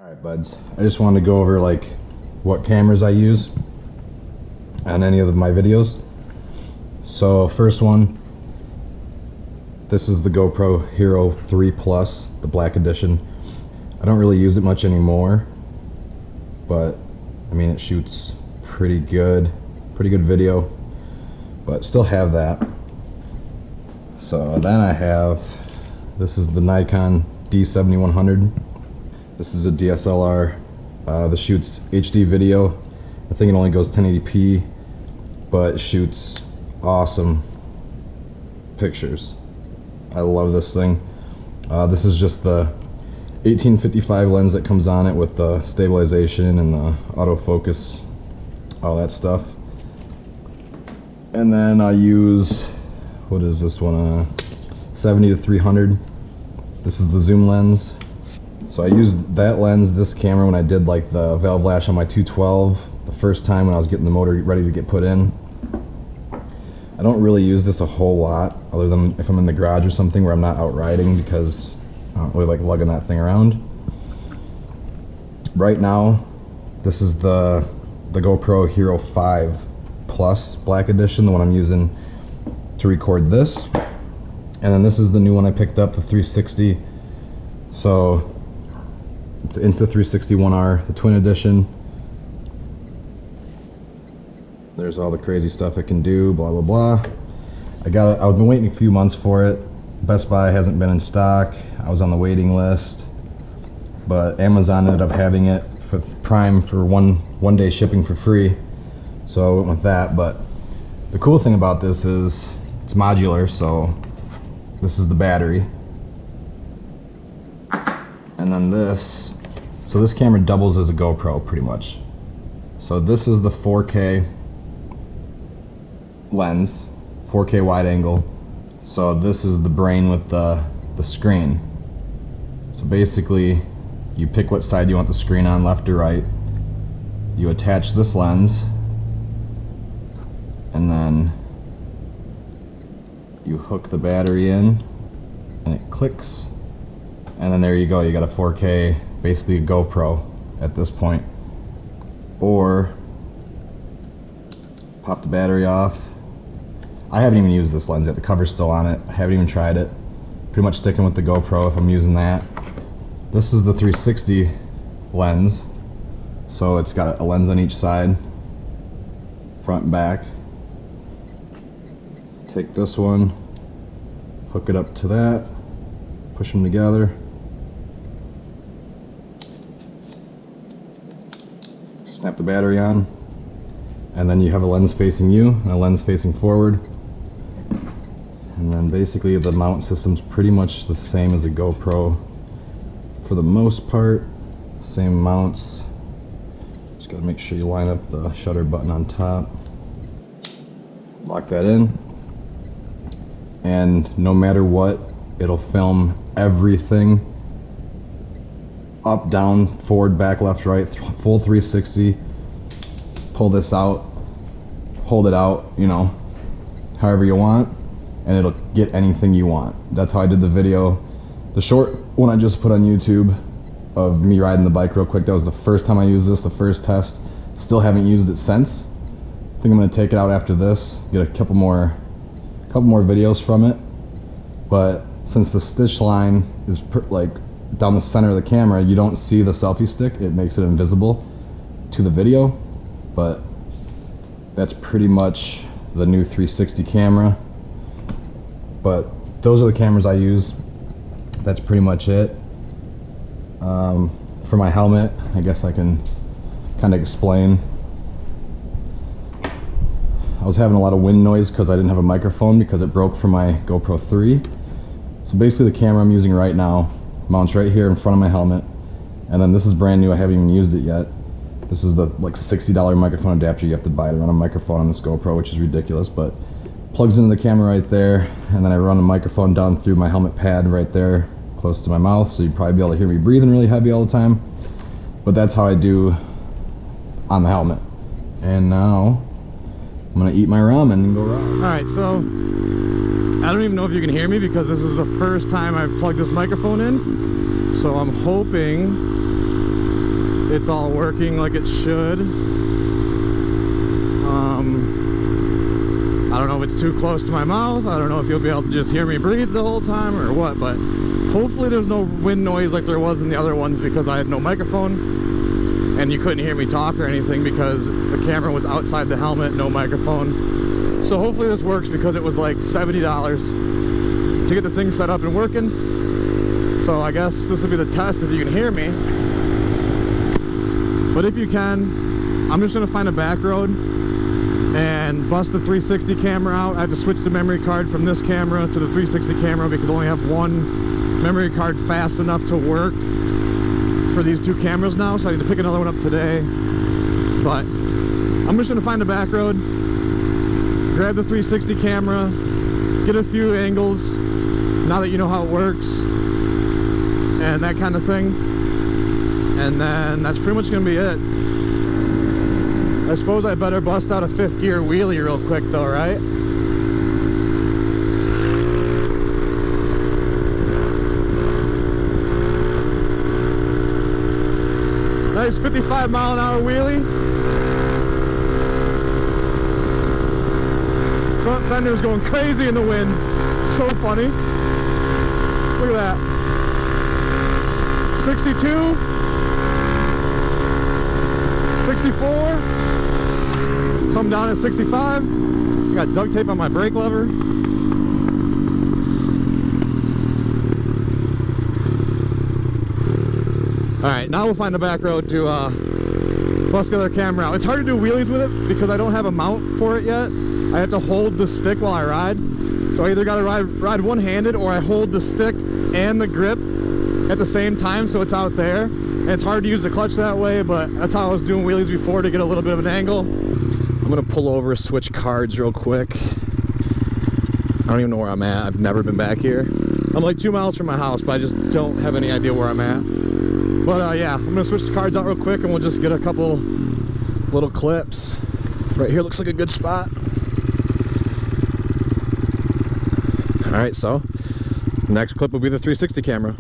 Alright buds, I just wanted to go over like what cameras I use on any of my videos. So first one, this is the GoPro Hero 3 Plus, the black edition. I don't really use it much anymore, but I mean it shoots pretty good video, but still have that. So then I have, this is the Nikon D70 100. This is a DSLR. This shoots HD video. I think it only goes 1080p, but it shoots awesome pictures. I love this thing. This is just the 1855 lens that comes on it with the stabilization and the autofocus, all that stuff. And then I use, what is this one? 70 to 300. This is the zoom lens. So I used that lens, this camera, when I did like the valve lash on my 212 the first time when I was getting the motor ready to get put in. I don't really use this a whole lot, other than if I'm in the garage or something where I'm not out riding, because I don't really like lugging that thing around. Right now, this is the GoPro Hero 5 Plus Black Edition, the one I'm using to record this. And then this is the new one I picked up, the 360. So it's Insta360 the twin edition. There's all the crazy stuff it can do, blah blah blah. I've been waiting a few months for it. Best Buy hasn't been in stock. I was on the waiting list, but Amazon ended up having it for Prime for one day shipping for free, so I went with that. But the cool thing about this is it's modular. So this is the battery, and then this. So this camera doubles as a GoPro pretty much. So this is the 4K lens, 4K wide angle. So this is the brain with the screen. So basically you pick what side you want the screen on, left or right. You attach this lens, and then you hook the battery in and it clicks, and then there you go, you got a 4K, basically a GoPro at this point. Or pop the battery off. I haven't even used this lens yet, the cover's still on it. I haven't even tried it. Pretty much sticking with the GoPro if I'm using that. This is the 360 lens. So it's got a lens on each side, front and back. Take this one, hook it up to that, push them together. Snap the battery on, and then you have a lens facing you and a lens facing forward. And then basically the mount system's pretty much the same as a GoPro for the most part. Same mounts. Just gotta make sure you line up the shutter button on top. Lock that in. And no matter what, it'll film everything. Up, down, forward, back, left, right, full 360. Pull this out, hold it out, you know, however you want, and it'll get anything you want. That's how I did the video. The short one I just put on YouTube of me riding the bike real quick, that was the first time I used this, the first test. Still haven't used it since. I think I'm gonna take it out after this, get a couple more videos from it. But since the stitch line is like down the center of the camera, you don't see the selfie stick. It makes it invisible to the video. But that's pretty much the new 360 camera. But those are the cameras I use. That's pretty much it. For my helmet, I guess I can kind of explain. I was having a lot of wind noise because I didn't have a microphone because it broke from my GoPro 3. So basically the camera I'm using right now mounts right here in front of my helmet, and then this is brand new, I haven't even used it yet. This is the like $60 microphone adapter you have to buy to run a microphone on this GoPro, which is ridiculous, but plugs into the camera right there, and then I run a microphone down through my helmet pad right there close to my mouth, so you'd probably be able to hear me breathing really heavy all the time. But that's how I do on the helmet. And now I'm gonna eat my ramen and go ramen. Alright, so I don't even know if you can hear me because this is the first time I've plugged this microphone in. So I'm hoping it's all working like it should. I don't know if it's too close to my mouth. I don't know if you'll be able to just hear me breathe the whole time or what, but hopefully there's no wind noise like there was in the other ones, because I had no microphone and you couldn't hear me talk or anything because the camera was outside the helmet, no microphone. So hopefully this works, because it was like $70 to get the thing set up and working. So I guess this will be the test if you can hear me. But if you can, I'm just gonna find a back road and bust the 360 camera out. I have to switch the memory card from this camera to the 360 camera because I only have one memory card fast enough to work for these two cameras now, so I need to pick another one up today. But I'm just gonna find a back road, grab the 360 camera, get a few angles now that you know how it works and that kind of thing, and then that's pretty much gonna be it. I suppose I better bust out a 5th gear wheelie real quick though, right? Nice 55-mile-an-hour wheelie. Front fender's going crazy in the wind. So funny. Look at that. 62. 64. Come down at 65. Got duct tape on my brake lever. Alright, now we'll find a back road to bust the other camera out. It's hard to do wheelies with it because I don't have a mount for it yet. I have to hold the stick while I ride. So I either got to ride one-handed, or I hold the stick and the grip at the same time so it's out there. And it's hard to use the clutch that way, but that's how I was doing wheelies before to get a little bit of an angle. I'm gonna pull over, switch cards real quick. I don't even know where I'm at. I've never been back here. I'm like 2 miles from my house, but I just don't have any idea where I'm at. But yeah, I'm gonna switch the cards out real quick and we'll just get a couple little clips. Right here looks like a good spot. All right, so next clip will be the 360 camera.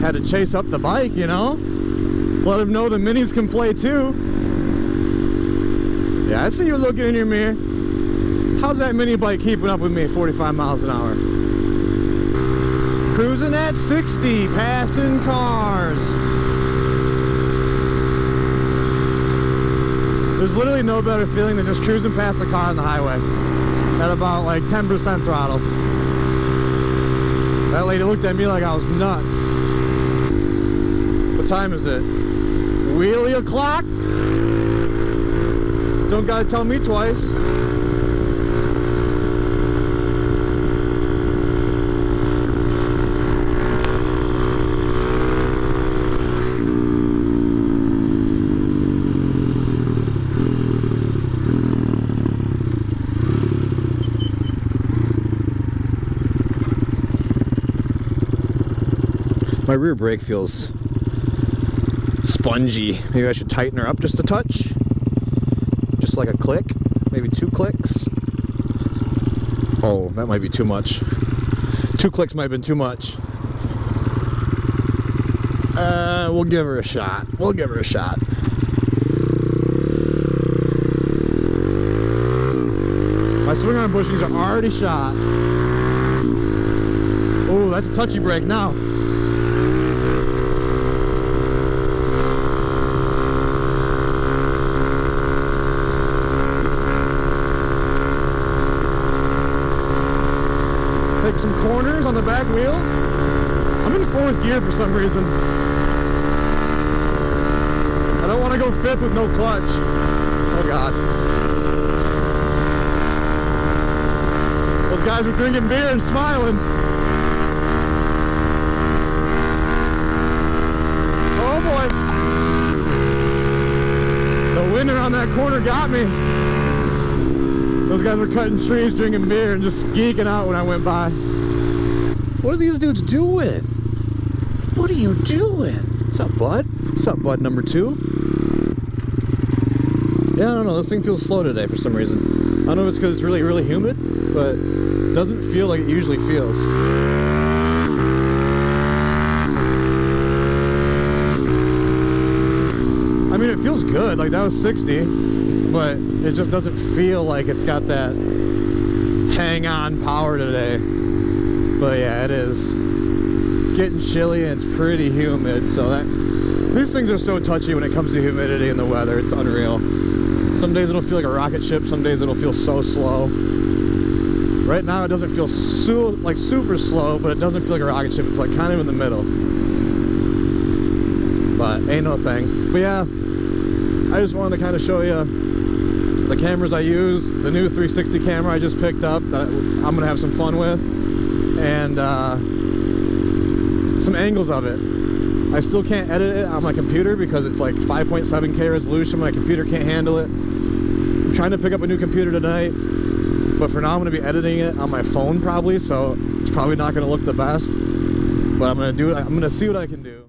Had to chase up the bike, you know? Let him know the minis can play too. Yeah, I see you looking in your mirror. How's that mini bike keeping up with me at 45 miles an hour? Cruising at 60, passing cars. There's literally no better feeling than just cruising past a car on the highway at about like 10% throttle. That lady looked at me like I was nuts. What time is it? Wheelie o'clock? Don't gotta tell me twice. My rear brake feels spongy. Maybe I should tighten her up just a touch. Just like a click, maybe 2 clicks. Oh, that might be too much. 2 clicks might have been too much. We'll give her a shot. We'll give her a shot. My swing arm bushings are already shot. Oh, that's a touchy brake now. Take some corners on the back wheel. I'm in 4th gear for some reason. I don't want to go 5th with no clutch. Oh God. Those guys were drinking beer and smiling. Oh boy. The wind around that corner got me. Those guys were cutting trees, drinking beer, and just geeking out when I went by. What are these dudes doing? What are you doing? What's up, bud? What's up, bud number 2? Yeah, I don't know. This thing feels slow today for some reason. I don't know if it's because it's really, really humid, but it doesn't feel like it usually feels. I mean, it feels good. Like, that was 60, but it just doesn't feel like it's got that hang-on power today. But yeah, it is. It's getting chilly and it's pretty humid, so these things are so touchy when it comes to humidity and the weather. It's unreal. Some days it'll feel like a rocket ship, some days it'll feel so slow. Right now it doesn't feel like super slow, but it doesn't feel like a rocket ship. It's like kind of in the middle. But ain't no thing. But yeah, I just wanted to kind of show you the cameras I use, the new 360 camera I just picked up that I'm gonna have some fun with, and some angles of it. I still can't edit it on my computer because it's like 5.7K resolution. My computer can't handle it. I'm trying to pick up a new computer tonight, but for now I'm going to be editing it on my phone probably, so it's probably not going to look the best, but I'm going to do it. I'm going to see what I can do.